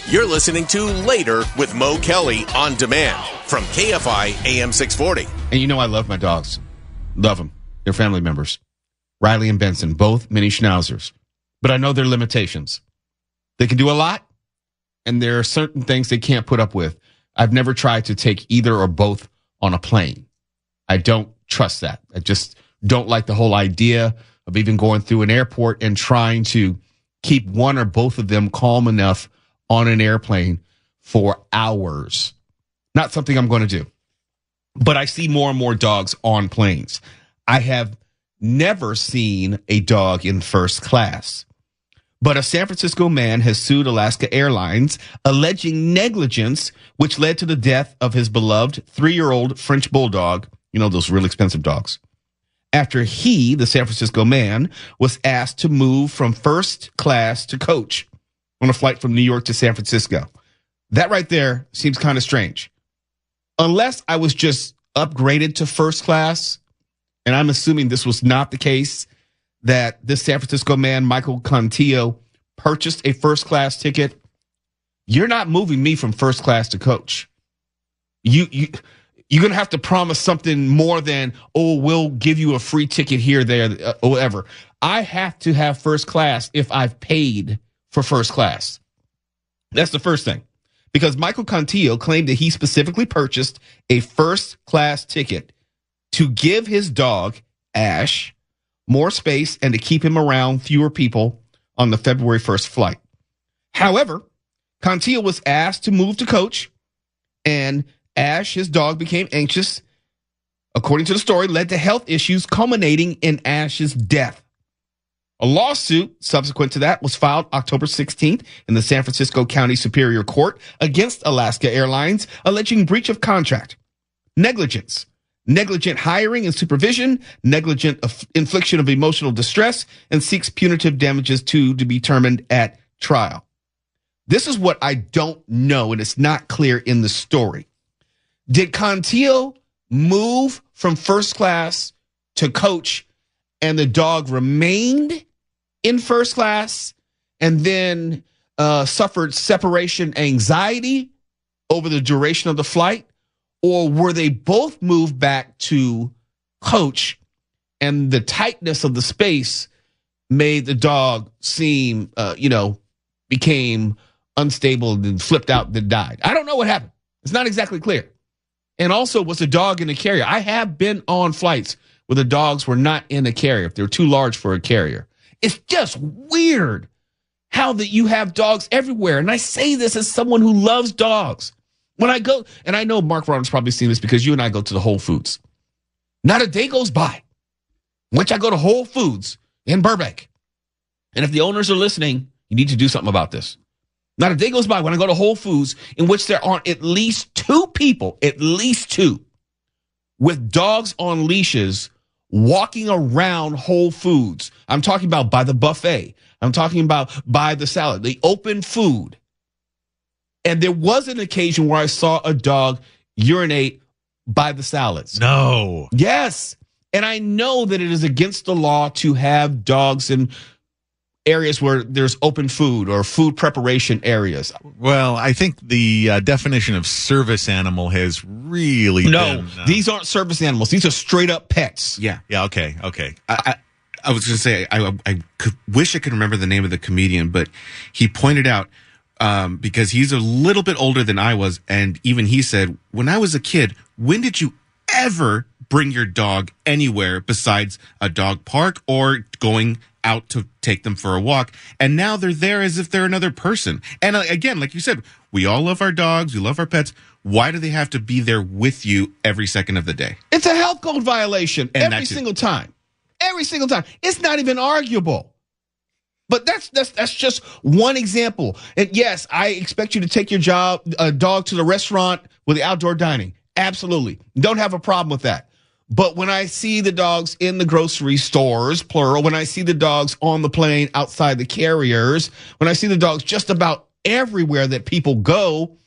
You're listening to Later with Mo Kelly on demand from KFI AM 640. And you know I love my dogs. Love them. They're family members. Riley and Benson, both mini schnauzers. But I know their limitations. They can do a lot, and there are certain things they can't put up with. I've never tried to take either or both on a plane. I don't trust that. I just don't like the whole idea of even going through an airport and trying to keep one or both of them calm enough on an airplane for hours. Not something I'm going to do. But I see more and more dogs on planes. I have never seen a dog in first class. But a San Francisco man has sued Alaska Airlines, alleging negligence, which led to the death of his beloved 3-year-old French bulldog. You know, those really expensive dogs. After he, the San Francisco man, was asked to move from first class to coach on a flight from New York to San Francisco. That right there seems kind of strange. Unless I was just upgraded to first class, and I'm assuming this was not the case, that this San Francisco man, Michael Contillo, purchased a first class ticket. You're not moving me from first class to coach. You're going to have to promise something more than, oh, we'll give you a free ticket here, there, or whatever. I have to have first class if I've paid for first class. That's the first thing. Because Michael Contillo claimed that he specifically purchased a first class ticket to give his dog, Ash, more space and to keep him around fewer people on the February 1st flight. However, Contillo was asked to move to coach, and Ash, his dog, became anxious. According to the story, led to health issues culminating in Ash's death. A lawsuit subsequent to that was filed October 16th in the San Francisco County Superior Court against Alaska Airlines, alleging breach of contract, negligence, negligent hiring and supervision, negligent infliction of emotional distress, and seeks punitive damages to be determined at trial. This is what I don't know, and it's not clear in the story. Did Contillo move from first class to coach and the dog remained in first class and then suffered separation anxiety over the duration of the flight? Or were they both moved back to coach and the tightness of the space made the dog seem, became unstable and flipped out and died? I don't know what happened. It's not exactly clear. And also, was the dog in a carrier? I have been on flights where the dogs were not in a carrier, if they were too large for a carrier. It's just weird how that you have dogs everywhere. And I say this as someone who loves dogs. When I go, and I know Mark Ronald's probably seen this because you and I go to the Whole Foods. Not a day goes by in which I go to Whole Foods in Burbank. And if the owners are listening, you need to do something about this. Not a day goes by when I go to Whole Foods in which there aren't at least 2 people, with dogs on leashes walking around Whole Foods. I'm talking about by the buffet. I'm talking about by the salad, the open food. And there was an occasion where I saw a dog urinate by the salads. No. Yes. And I know that it is against the law to have dogs in areas where there's open food or food preparation areas. Well, I think the definition of service animal has really been... These aren't service animals. These are straight up pets. Yeah, okay. I was going to say, I wish I could remember the name of the comedian, but he pointed out, because he's a little bit older than I was, and even he said, when I was a kid, when did you ever bring your dog anywhere besides a dog park or going out to take them for a walk? And now they're there as if they're another person. And again, like you said, we all love our dogs, we love our pets. Why do they have to be there with you every second of the day? It's a health code violation every single time. Every single time. It's not even arguable. But that's just one example. And yes, I expect you to take your dog to the restaurant with the outdoor dining. Absolutely. Don't have a problem with that. But when I see the dogs in the grocery stores, plural, when I see the dogs on the plane outside the carriers, when I see the dogs just about everywhere that people go,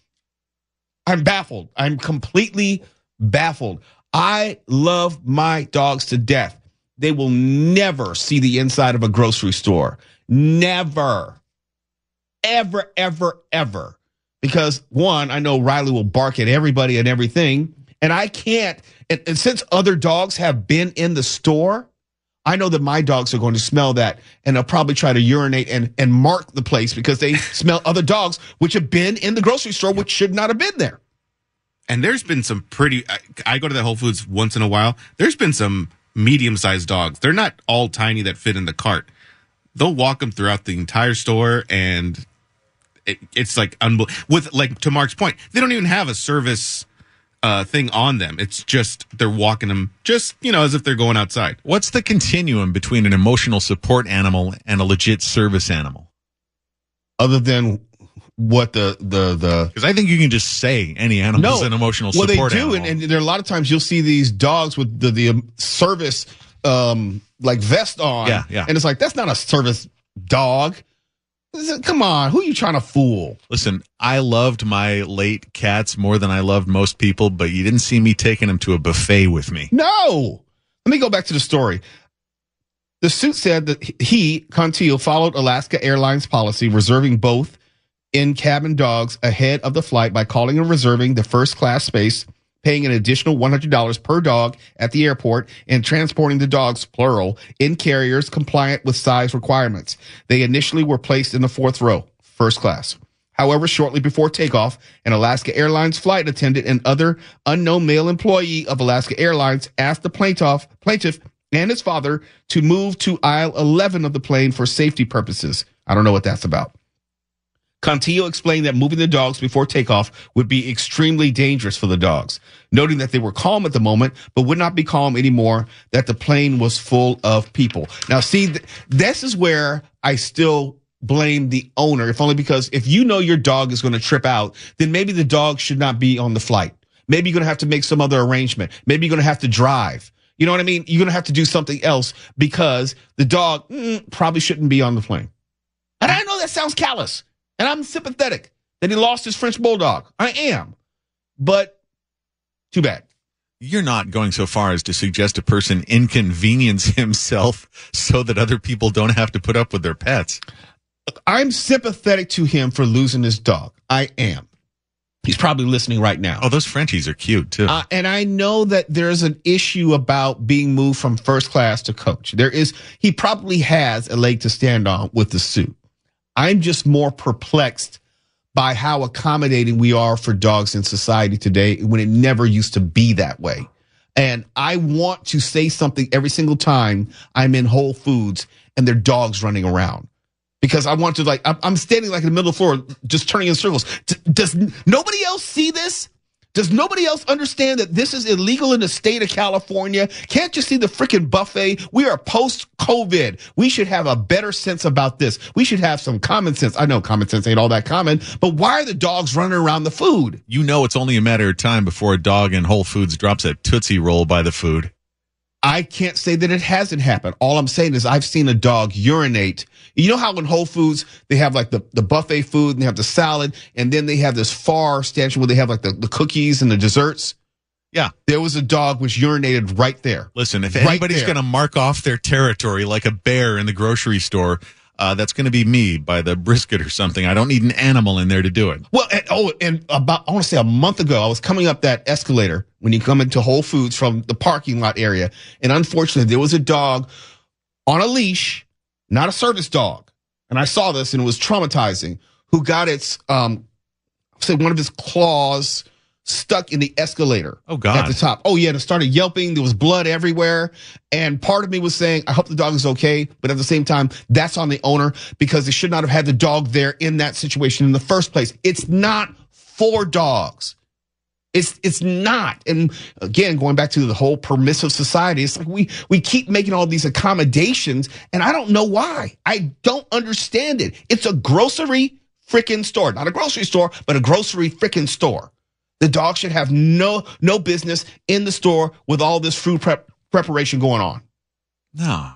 I'm baffled. I'm completely baffled. I love my dogs to death. They will never see the inside of a grocery store. Never. Ever, ever, ever. because one, I know Riley will bark at everybody and everything, and I can't. And since other dogs have been in the store, I know that my dogs are going to smell that, and they'll probably try to urinate and mark the place because they smell other dogs which have been in the grocery store, which should not have been there. And there's been some I go to the Whole Foods once in a while. There's been some medium-sized dogs. They're not all tiny that fit in the cart. They'll walk them throughout the entire store, and it's like with, like, to Mark's point, they don't even have a service thing on them. It's just they're walking them just, as if they're going outside. What's the continuum between an emotional support animal and a legit service animal? Other than what the because I think you can just say any animal is an emotional support animal. Well, they do, and there are a lot of times you'll see these dogs with the service like vest on. Yeah. And it's like, that's not a service dog. Come on, who are you trying to fool? Listen, I loved my late cats more than I loved most people, but you didn't see me taking them to a buffet with me. No. Let me go back to the story. The suit said that Contillo, followed Alaska Airlines policy, reserving both in-cabin dogs ahead of the flight by calling and reserving the first-class space, paying an additional $100 per dog at the airport, and transporting the dogs, plural, in carriers compliant with size requirements. They initially were placed in the fourth row, first class. However, shortly before takeoff, an Alaska Airlines flight attendant and other unknown male employee of Alaska Airlines asked the plaintiff and his father to move to aisle 11 of the plane for safety purposes. I don't know what that's about. Contillo explained that moving the dogs before takeoff would be extremely dangerous for the dogs, noting that they were calm at the moment, but would not be calm anymore, that the plane was full of people. Now, see, this is where I still blame the owner, if only because if you know your dog is going to trip out, then maybe the dog should not be on the flight. Maybe you're going to have to make some other arrangement. Maybe you're going to have to drive. You know what I mean? You're going to have to do something else because the dog probably shouldn't be on the plane. And I know that sounds callous. And I'm sympathetic that he lost his French bulldog. I am. But too bad. You're not going so far as to suggest a person inconvenience himself so that other people don't have to put up with their pets. I'm sympathetic to him for losing his dog. I am. He's probably listening right now. Oh, those Frenchies are cute, too. And I know that there's an issue about being moved from first class to coach. He probably has a leg to stand on with the suit. I'm just more perplexed by how accommodating we are for dogs in society today when it never used to be that way. And I want to say something every single time I'm in Whole Foods and there are dogs running around. Because I want to, I'm standing like in the middle of the floor, just turning in circles. Does nobody else see this? Does nobody else understand that this is illegal in the state of California? Can't you see the freaking buffet? We are post-COVID. We should have a better sense about this. We should have some common sense. I know common sense ain't all that common, but why are the dogs running around the food? You know it's only a matter of time before a dog in Whole Foods drops a Tootsie Roll by the food. I can't say that it hasn't happened. All I'm saying is I've seen a dog urinate. You know how in Whole Foods, they have like the buffet food and they have the salad, and then they have this far stanchion where they have like the cookies and the desserts? Yeah. There was a dog which urinated right there. Listen, if anybody's going to mark off their territory like a bear in the grocery store, that's going to be me by the brisket or something. I don't need an animal in there to do it. Well, and about, I want to say a month ago, I was coming up that escalator when you come into Whole Foods from the parking lot area. And unfortunately, there was a dog on a leash, not a service dog. And I saw this and it was traumatizing, who got its, one of his claws stuck in the escalator. Oh, God. At the top. Oh, yeah. And it started yelping. There was blood everywhere. And part of me was saying, I hope the dog is okay. But at the same time, that's on the owner because they should not have had the dog there in that situation in the first place. It's not for dogs. It's not. And again, going back to the whole permissive society, it's like we keep making all these accommodations and I don't know why. I don't understand it. It's a grocery freaking store. Not a grocery store, but a grocery freaking store. The dog should have no business in the store with all this food preparation going on. No.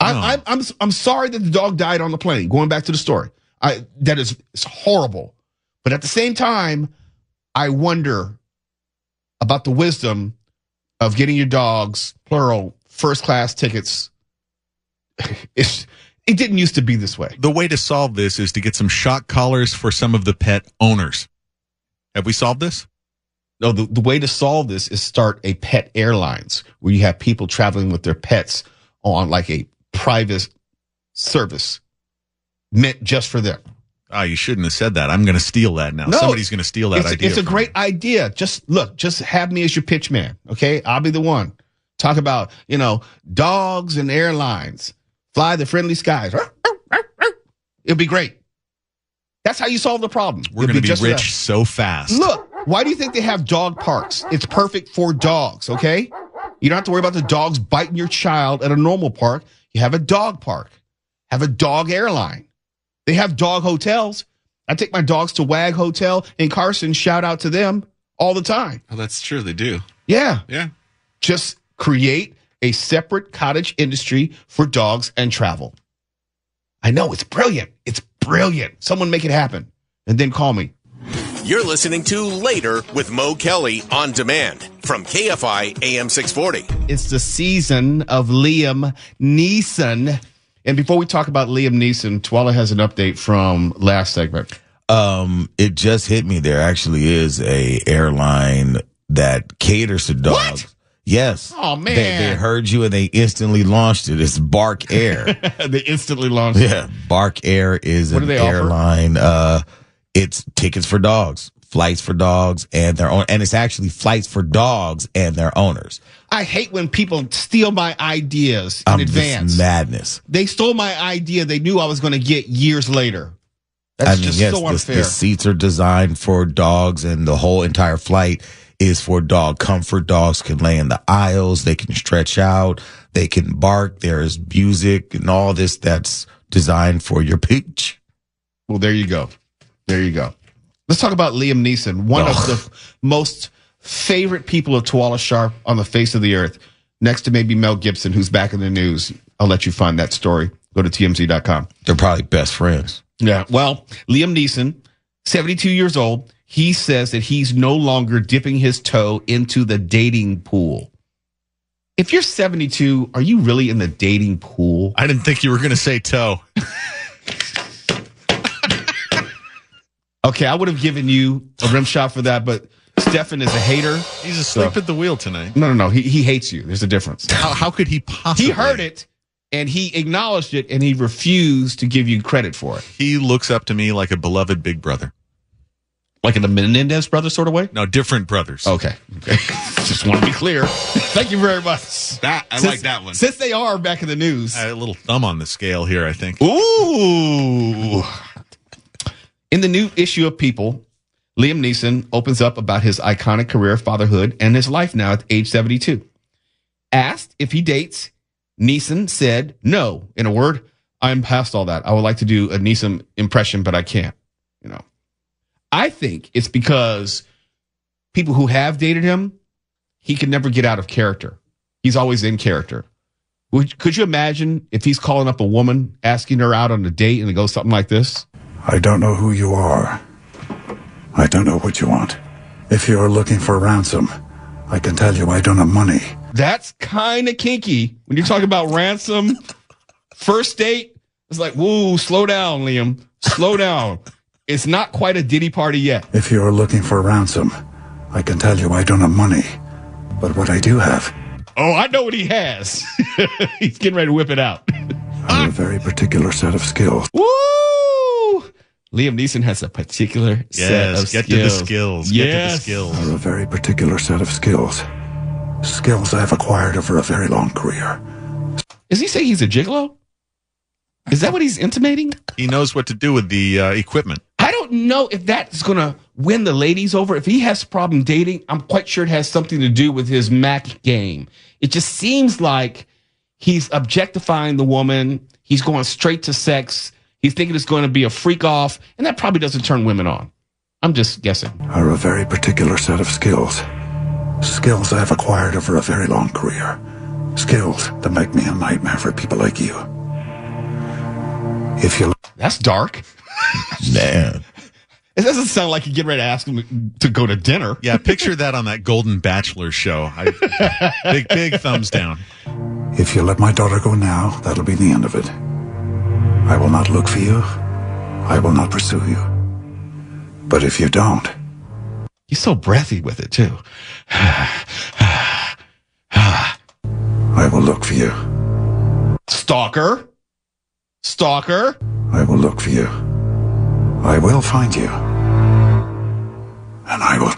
I'm sorry that the dog died on the plane. Going back to the story, it's horrible. But at the same time, I wonder about the wisdom of getting your dogs, plural, first class tickets. It didn't used to be this way. The way to solve this is to get some shock collars for some of the pet owners. Have we solved this? No, the way to solve this is start a pet airlines where you have people traveling with their pets on like a private service meant just for them. You shouldn't have said that. I'm going to steal that now. No, Somebody's going to steal that idea. It's a great idea. Just have me as your pitch man. Okay. I'll be the one. Talk about, dogs and airlines. Fly the friendly skies. It'll be great. That's how you solve the problem. We're going to be rich so fast. Look, why do you think they have dog parks? It's perfect for dogs, okay? You don't have to worry about the dogs biting your child at a normal park. You have a dog park. Have a dog airline. They have dog hotels. I take my dogs to Wag Hotel in Carson. Shout out to them all the time. Oh, that's true. They do. Yeah. Yeah. Just create a separate cottage industry for dogs and travel. I know. It's brilliant. It's brilliant. Someone make it happen. And then call me. You're listening to Later with Mo Kelly on demand from KFI AM 640. It's the season of Liam Neeson. And before we talk about Liam Neeson, Twala has an update from last segment. It just hit me. There actually is a airline that caters to dogs. What? Yes. Oh, man. They heard you and they instantly launched it. It's Bark Air. They instantly launched it. Yeah. Bark Air is What an do they offer? airline. It's tickets for dogs, flights for dogs and their own. And it's actually flights for dogs and their owners. I hate when people steal my ideas in advance. This madness. They stole my idea they knew I was going to get years later. That's so unfair. The seats are designed for dogs and the whole entire flight is for dog comfort. Dogs can lay in the aisles. They can stretch out. They can bark. There's music and all this that's designed for your peach. Well, there you go. There you go. Let's talk about Liam Neeson, one of the most favorite people of Twala Sharp on the face of the earth, next to maybe Mel Gibson, who's back in the news. I'll let you find that story. Go to TMZ.com. They're probably best friends. Yeah. Well, Liam Neeson, 72 years old, he says that he's no longer dipping his toe into the dating pool. If you're 72, are you really in the dating pool? I didn't think you were going to say toe. Okay, I would have given you a rim shot for that, but Stefan is a hater. He's asleep at the wheel tonight. No. He hates you. There's a difference. How could he possibly? He heard it, and he acknowledged it, and he refused to give you credit for it. He looks up to me like a beloved big brother. Like in the Menendez brothers sort of way? No, different brothers. Okay. Just want to be clear. Thank you very much. I like that one. Since they are back in the news. I had a little thumb on the scale here, I think. Ooh. In the new issue of People, Liam Neeson opens up about his iconic career, fatherhood, and his life now at age 72. Asked if he dates, Neeson said no. In a word, I'm past all that. I would like to do a Neeson impression, but I can't. I think it's because people who have dated him, he can never get out of character. He's always in character. Could you imagine if he's calling up a woman, asking her out on a date, and it goes something like this? I don't know who you are. I don't know what you want. If you're looking for ransom, I can tell you I don't have money. That's kind of kinky. When you're talking about ransom, first date, it's like, whoa, slow down, Liam. Slow down. It's not quite a Diddy party yet. If you're looking for ransom, I can tell you I don't have money. But what I do have... Oh, I know what he has. He's getting ready to whip it out. I have a very particular set of skills. Woo! Liam Neeson has a particular set of skills. Get to the skills. Yes. Get to the skills. I have a very particular set of skills. Skills I've acquired over a very long career. Is he saying he's a gigolo? Is that what he's intimating? He knows what to do with the equipment. I don't know if that's going to win the ladies over. If he has a problem dating, I'm quite sure it has something to do with his Mac game. It just seems like he's objectifying the woman. He's going straight to sex. He's thinking it's going to be a freak off, and that probably doesn't turn women on. I'm just guessing. I have a very particular set of skills. Skills I've acquired over a very long career. Skills that make me a nightmare for people like you. If you... That's dark. Man. It doesn't sound like you're getting ready to ask him to go to dinner. Yeah, picture that on that Golden Bachelor show. Big thumbs down. If you let my daughter go now, that'll be the end of it. I will not look for you. I will not pursue you. But if you don't, He's so breathy with it, too. I will look for you. Stalker. I will look for you. I will find you. And I will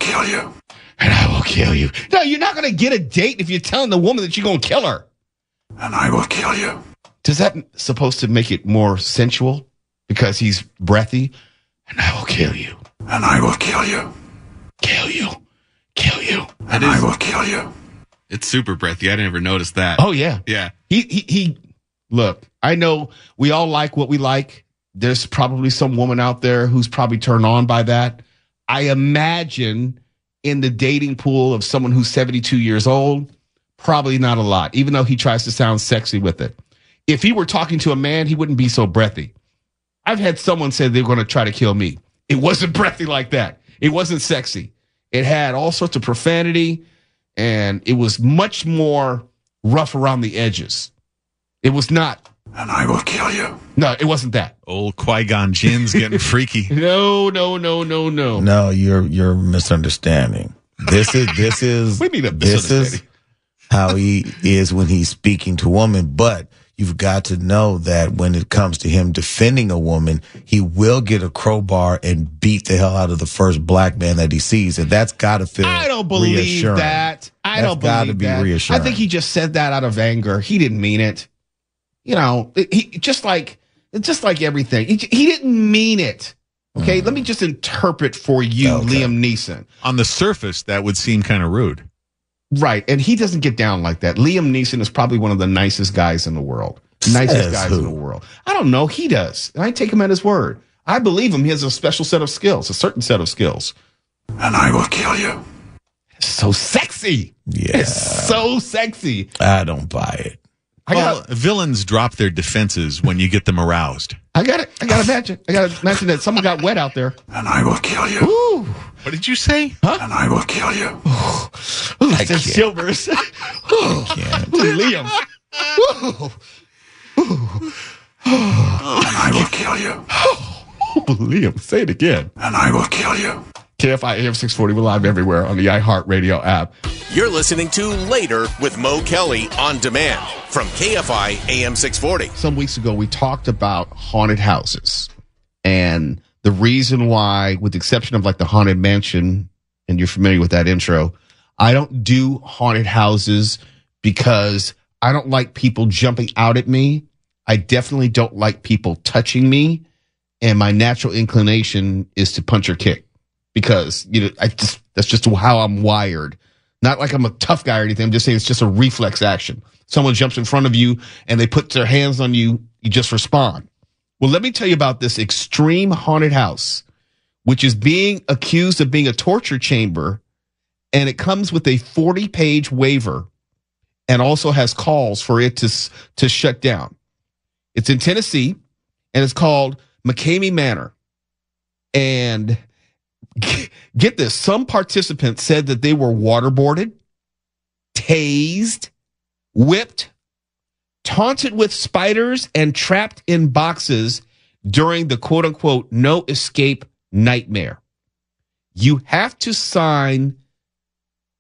kill you. No, you're not going to get a date if you're telling the woman that you're going to kill her. And I will kill you. Does that supposed to make it more sensual? Because he's breathy? And I will kill you. And I will kill you. Kill you. And I will kill you. It's super breathy. I never noticed that. Oh, yeah. Yeah. He look, I know we all like what we like. There's probably some woman out there who's probably turned on by that. I imagine in the dating pool of someone who's 72 years old, probably not a lot, even though he tries to sound sexy with it. If he were talking to a man, he wouldn't be so breathy. I've had someone say they're going to try to kill me. It wasn't breathy like that. It wasn't sexy. It had all sorts of profanity, and it was much more rough around the edges. It was not. And I will kill you. No, it wasn't that. Old Qui-Gon Jinn's getting freaky. No. No, you're misunderstanding. This is We need a this is how he is when he's speaking to a woman, but you've got to know that when it comes to him defending a woman, he will get a crowbar and beat the hell out of the first black man that he sees. And that's got to feel I don't believe reassuring. that. I don't That's believe gotta be that. reassuring. I think he just said that out of anger. He didn't mean it. You know, he just like everything. He didn't mean it. Okay, let me just interpret for you, Liam Neeson. On the surface, that would seem kind of rude. Right, and he doesn't get down like that. Liam Neeson is probably one of the nicest guys in the world. Nicest guys in the world. I don't know. He does. And I take him at his word. I believe him. He has a special set of skills, a certain set of skills. And I will kill you. It's so sexy. Yeah. It's so sexy. I don't buy it. Villains drop their defenses when you get them aroused. I got to imagine that someone got wet out there. And I will kill you. Ooh. What did you say? And I will kill you. I can't. Silvers. Liam. And I will kill you. Liam, say it again. And I will kill you. KFI AM 640. We're live everywhere on the iHeartRadio app. You're listening to Later with Mo Kelly on demand from KFI AM 640. Some weeks ago, we talked about haunted houses and the reason why, with the exception of like the Haunted Mansion, and you're familiar with that intro, I don't do haunted houses because I don't like people jumping out at me. I definitely don't like people touching me. And my natural inclination is to punch or kick because, that's just how I'm wired. Not like I'm a tough guy or anything. I'm just saying it's just a reflex action. Someone jumps in front of you and they put their hands on you. You just respond. Well, let me tell you about this extreme haunted house, which is being accused of being a torture chamber. And it comes with a 40-page waiver and also has calls for it to shut down. It's in Tennessee and it's called McCamey Manor. And get this, some participants said that they were waterboarded, tased, whipped, taunted with spiders, and trapped in boxes during the quote-unquote no escape nightmare. You have to sign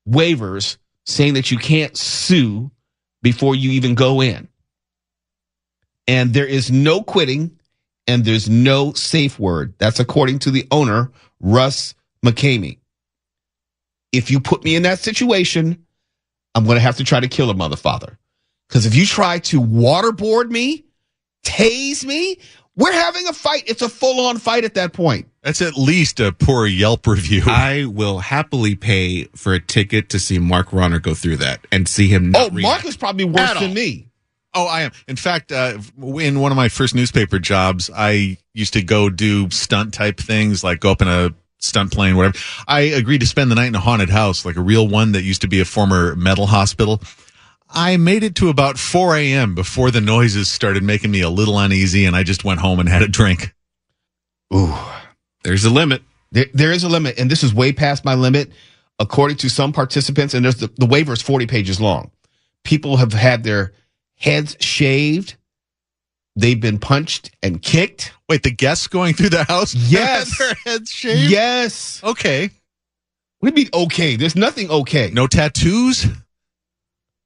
waivers saying that you can't sue before you even go in. And there is no quitting, and there's no safe word. That's according to the owner, Russ McCamey. If you put me in that situation, I'm going to have to try to kill a motherfather. Because if you try to waterboard me, tase me, we're having a fight. It's a full-on fight at that point. That's at least a poor Yelp review. I will happily pay for a ticket to see Mark Ronner go through that and see him not react. Mark is probably worse than me. Oh, I am. In fact, in one of my first newspaper jobs, I used to go do stunt type things, like go up in a stunt plane, whatever. I agreed to spend the night in a haunted house, like a real one that used to be a former mental hospital. I made it to about 4 a.m. before the noises started making me a little uneasy, and I just went home and had a drink. Ooh, there's a limit. There is a limit, and this is way past my limit, according to some participants, and there's the waiver is 40 pages long. People have had their heads shaved. They've been punched and kicked. Wait, the guests going through the house? Yes. Had their heads shaved? Yes. Okay. What do you mean okay? There's nothing okay. No tattoos?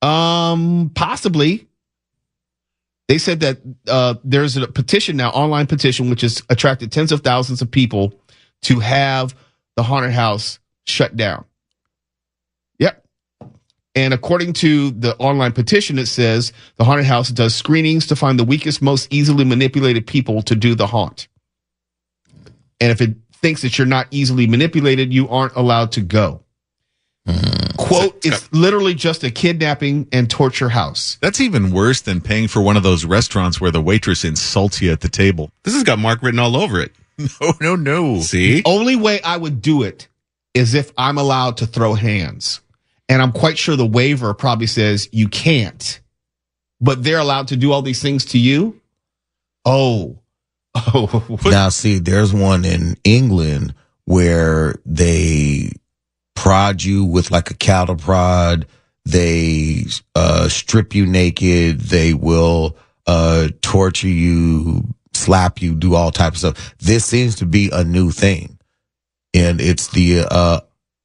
Possibly. They said that there's a petition now, online petition, which has attracted tens of thousands of people to have the haunted house shut down. Yep. And according to the online petition, it says the haunted house does screenings to find the weakest, most easily manipulated people to do the haunt. And if it thinks that you're not easily manipulated, you aren't allowed to go. Quote, it's literally just a kidnapping and torture house. That's even worse than paying for one of those restaurants where the waitress insults you at the table. This has got Mark written all over it. No. See? The only way I would do it is if I'm allowed to throw hands. And I'm quite sure the waiver probably says you can't. But they're allowed to do all these things to you? Oh. Now, see, there's one in England where they prod you with like a cattle prod. They strip you naked. They will torture you, slap you, do all types of stuff. This seems to be a new thing. And it's the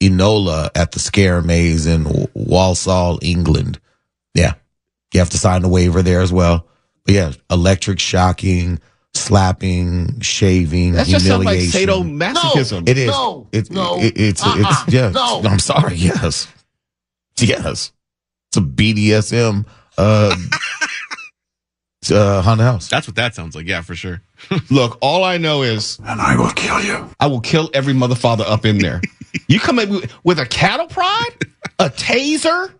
Enola at the Scare Maze in Walsall, England. Yeah. You have to sign a waiver there as well. But yeah, electric shocking, slapping, shaving, that's just humiliation. something like sadomasochism. It is. It's yeah. No. I'm sorry. Yes. It's a BDSM haunted house. That's what that sounds like. Yeah, for sure. Look, all I know is, And I will kill you. I will kill every mother father up in there. You come in with a cattle prod, a taser.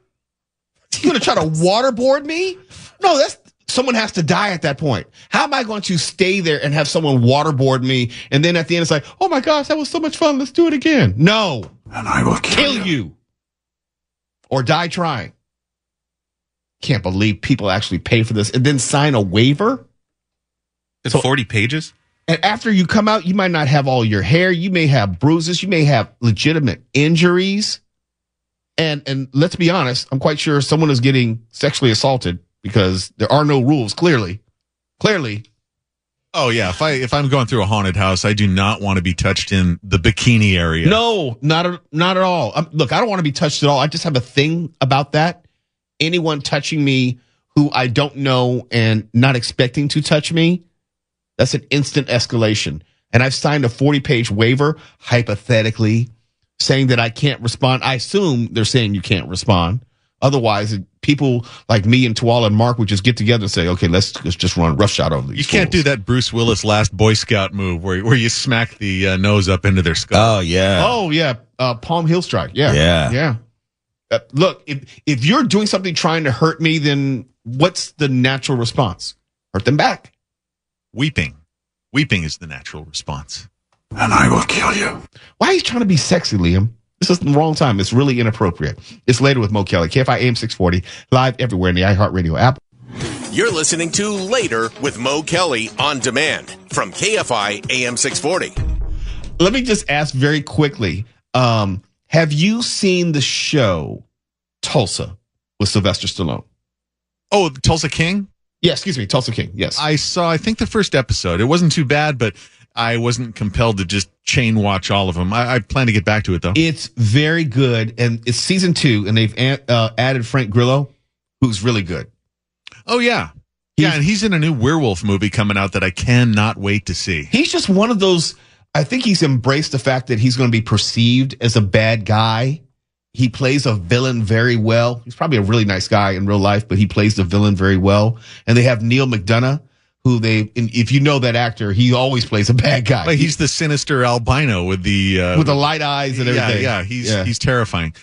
You gonna try to waterboard me? No, someone has to die at that point. How am I going to stay there and have someone waterboard me? And then at the end, it's like, oh my gosh, that was so much fun. Let's do it again. No. And I will Kill you. Or die trying. Can't believe people actually pay for this and then sign a waiver. It's 40 pages. And after you come out, you might not have all your hair. You may have bruises. You may have legitimate injuries. And let's be honest, I'm quite sure someone is getting sexually assaulted because there are no rules, clearly. Oh, yeah. If I'm going through a haunted house, I do not want to be touched in the bikini area. No, not at all. Look, I don't want to be touched at all. I just have a thing about that. Anyone touching me who I don't know and not expecting to touch me, that's an instant escalation. And I've signed a 40-page waiver, hypothetically, saying that I can't respond. I assume they're saying you can't respond. Otherwise, people like me and Tuala and Mark would just get together and say, okay, let's just run roughshod over these You can't fools. do that Bruce Willis last Boy Scout move where you smack the nose up into their skull. Oh, yeah. Oh, yeah. Palm heel strike. Yeah. Yeah. Look, if you're doing something trying to hurt me, then what's the natural response? Hurt them back. Weeping. Weeping is the natural response. And I will kill you. Why are you trying to be sexy, Liam? This is the wrong time. It's really inappropriate. It's Later with Mo Kelly, KFI AM 640, live everywhere in the iHeartRadio app. You're listening to Later with Mo Kelly on demand from KFI AM 640. Let me just ask very quickly. Have you seen the show Tulsa with Sylvester Stallone? Oh, Tulsa King? Yeah, excuse me, Tulsa King. Yes. I think the first episode. It wasn't too bad, but I wasn't compelled to just chain watch all of them. I plan to get back to it, though. It's very good, and it's season 2, and they've added Frank Grillo, who's really good. Oh, yeah. And he's in a new werewolf movie coming out that I cannot wait to see. He's just one of those, I think he's embraced the fact that he's going to be perceived as a bad guy. He plays a villain very well. He's probably a really nice guy in real life, but he plays the villain very well. And they have Neil McDonough, who if you know that actor, he always plays a bad guy. Like he's the sinister albino with the light eyes and everything. Yeah, he's terrifying.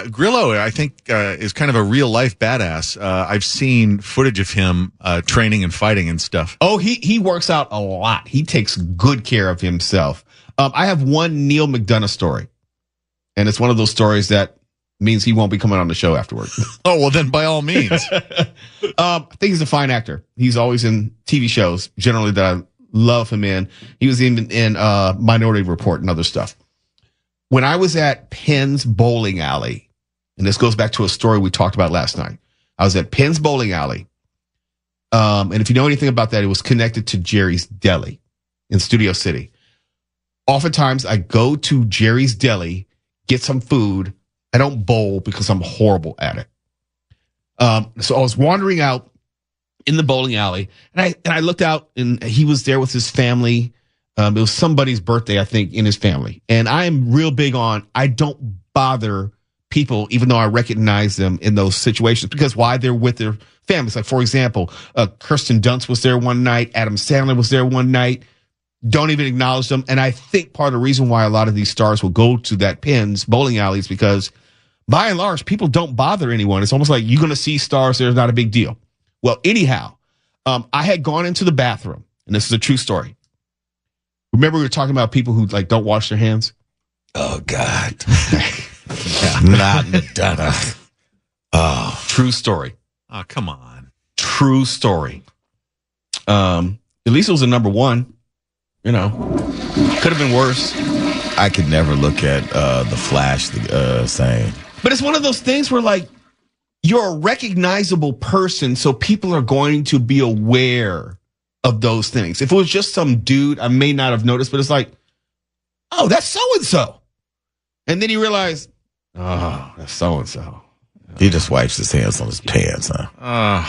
Grillo, I think, is kind of a real life badass. I've seen footage of him training and fighting and stuff. Oh, he works out a lot. He takes good care of himself. I have one Neil McDonough story, and it's one of those stories that means he won't be coming on the show afterward. Oh, well, then by all means. I think he's a fine actor. He's always in TV shows, generally, that I love him in. He was even in Minority Report and other stuff. When I was at Penn's Bowling Alley, and this goes back to a story we talked about last night. I was at Penn's Bowling Alley. And if you know anything about that, it was connected to Jerry's Deli in Studio City. Oftentimes, I go to Jerry's Deli, get some food. I don't bowl because I'm horrible at it. So I was wandering out in the bowling alley, and I looked out, and he was there with his family. It was somebody's birthday, I think, in his family. And I'm real big on, I don't bother people, even though I recognize them in those situations, because why? They're with their families. Like, for example, Kirsten Dunst was there one night. Adam Sandler was there one night. Don't even acknowledge them. And I think part of the reason why a lot of these stars will go to that Penn's bowling alley is because, by and large, people don't bother anyone. It's almost like you're going to see stars. There's not a big deal. Well, anyhow, I had gone into the bathroom, and this is a true story. Remember we were talking about people who like don't wash their hands? Oh, God. Not Madonna. Oh. True story. Oh, come on. True story. At least it was a number one. You know, could have been worse. I could never look at the Flash saying. But it's one of those things where, like, you're a recognizable person, so people are going to be aware of those things. If it was just some dude, I may not have noticed, but it's like, oh, that's so-and-so. And then you realize, oh, that's so-and-so. He just wipes his hands on his pants, huh?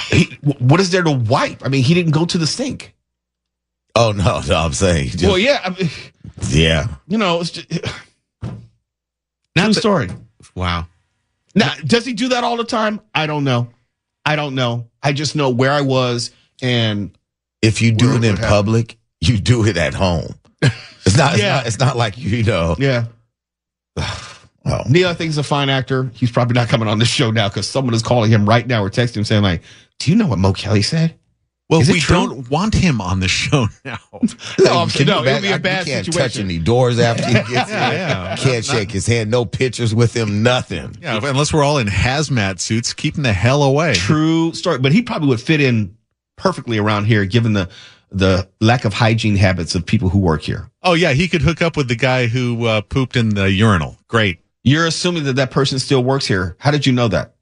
What is there to wipe? I mean, he didn't go to the sink. Oh, no, I'm saying. Just, well, yeah. I mean, yeah. You know, it's just, true story. Wow. Now, does he do that all the time? I don't know. I just know where I was, and if you do it in public, you do it at home. It's not. It's not like you know. Yeah. Well, Neil, I think he's a fine actor. He's probably not coming on this show now because someone is calling him right now or texting him saying, like, "Do you know what Mo Kelly said?" Well, we don't want him on the show now. No, it'll be a bad you can't situation. touch any doors after he gets here. Can't shake his hand. No pictures with him. Nothing. Yeah, unless we're all in hazmat suits, keep him the hell away. True story. But he probably would fit in perfectly around here, given the lack of hygiene habits of people who work here. Oh, yeah, he could hook up with the guy who pooped in the urinal. Great. You're assuming that person still works here. How did you know that?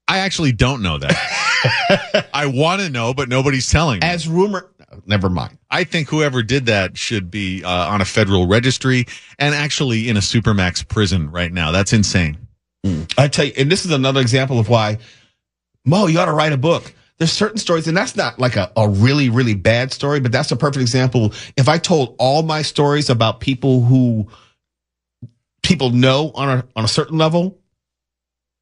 I actually don't know that. I want to know, but nobody's telling me. As rumor, never mind. I think whoever did that should be on a federal registry and actually in a Supermax prison right now. That's insane. I tell you, and this is another example of why, Mo, you ought to write a book. There's certain stories, and that's not like a really, really bad story, but that's a perfect example. If I told all my stories about people who people know on a certain level,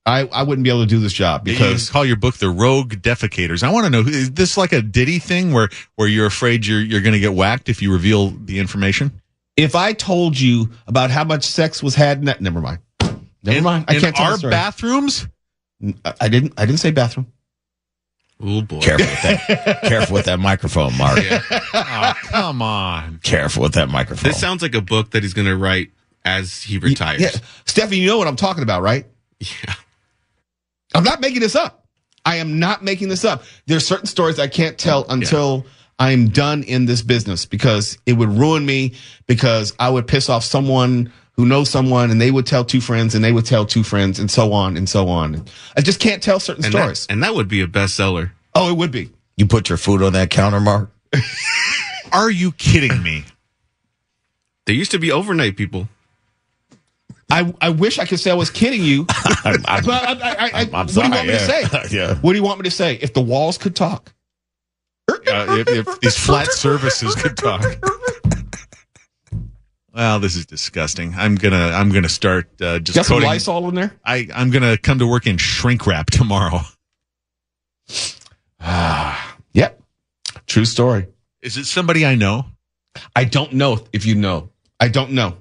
I wouldn't be able to do this job because you call your book The Rogue Defecators. I want to know, is this like a Diddy thing where you're afraid you're going to get whacked if you reveal the information? If I told you about how much sex was had in that, never mind. I can't tell our the story. Bathrooms? I didn't say bathroom. Oh boy. Careful with that. Careful with that microphone, Mark. Yeah. Oh, come on. Careful with that microphone. This sounds like a book that he's going to write as he retires. Yeah. Stephanie, you know what I'm talking about, right? Yeah. I'm not making this up. I am not making this up. There's certain stories I can't tell until I'm done in this business because it would ruin me, because I would piss off someone who knows someone and they would tell two friends and they would tell two friends and so on and so on. I just can't tell certain stories. And that would be a bestseller. Oh, it would be. You put your food on that counter, Mark? Are you kidding me? There used to be overnight people. I wish I could say I was kidding you. I'm what sorry. do you want me to say? Yeah. What do you want me to say? If the walls could talk. If these flat surfaces could talk. Well, this is disgusting. I'm gonna start just got some coding. Lysol in there? I'm gonna come to work in shrink wrap tomorrow. Yep. True story. Is it somebody I know? I don't know if you know. I don't know.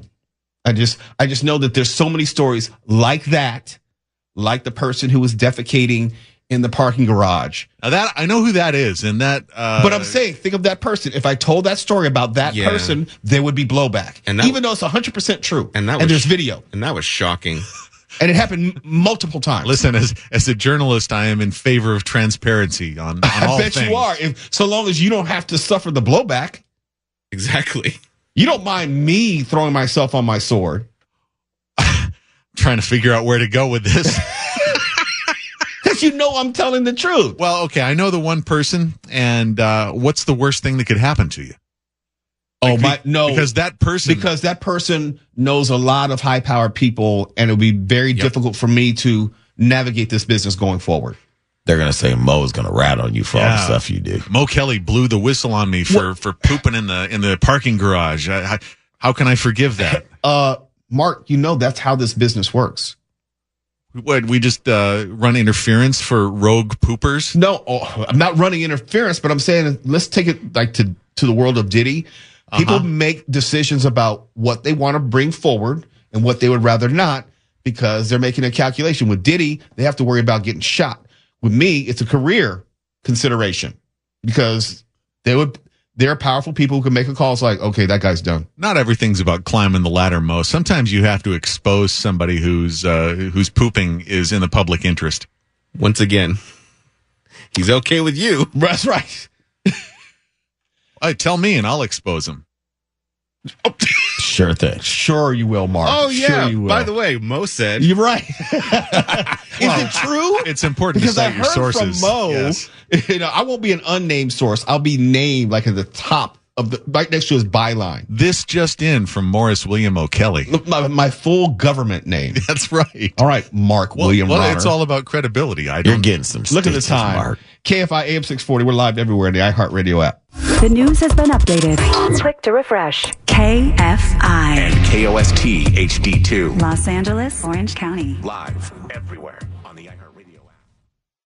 I just know that there's so many stories like that, like the person who was defecating in the parking garage. Now that I know who that is, and that. But I'm saying, think of that person. If I told that story about that person, there would be blowback, and even though it's 100% true. And there's video, and that was shocking. And it happened multiple times. Listen, as a journalist, I am in favor of transparency on all things. I bet you are. So long as you don't have to suffer the blowback. Exactly. You don't mind me throwing myself on my sword. Trying to figure out where to go with this. Because you know I'm telling the truth. Well, okay, I know the one person, and what's the worst thing that could happen to you? Oh, no. Because that person knows a lot of high-powered people, and it'll be very difficult for me to navigate this business going forward. They're going to say Mo's going to rat on you for all the stuff you do. Mo Kelly blew the whistle on me for pooping in the parking garage. How can I forgive that? Mark, that's how this business works. What, we just run interference for rogue poopers? No, I'm not running interference, but I'm saying let's take it like to the world of Diddy. People make decisions about what they want to bring forward and what they would rather not because they're making a calculation. With Diddy, they have to worry about getting shot. With me, it's a career consideration because there are powerful people who can make a call. It's like, okay, that guy's done. Not everything's about climbing the ladder, Mo. Sometimes you have to expose somebody whose pooping is in the public interest. Once again, he's okay with you. That's right. Tell me and I'll expose him. Sure thing. Sure you will, Mark. Oh, yeah. Sure you will. By the way, Mo said. You're right. Is it true? It's important because to cite your sources. From Mo, yes. I won't be an unnamed source. I'll be named like at the top of right next to his byline. This just in from Morris William O'Kelly. Look, my full government name. That's right. All right, Mark William Well, Ronner. it's all about credibility. You're getting some Look at the stitches, time. Mark. KFI AM 640. We're live everywhere in the iHeartRadio app. The news has been updated. Click to refresh. KFI. And KOST HD2. Los Angeles, Orange County. Live everywhere.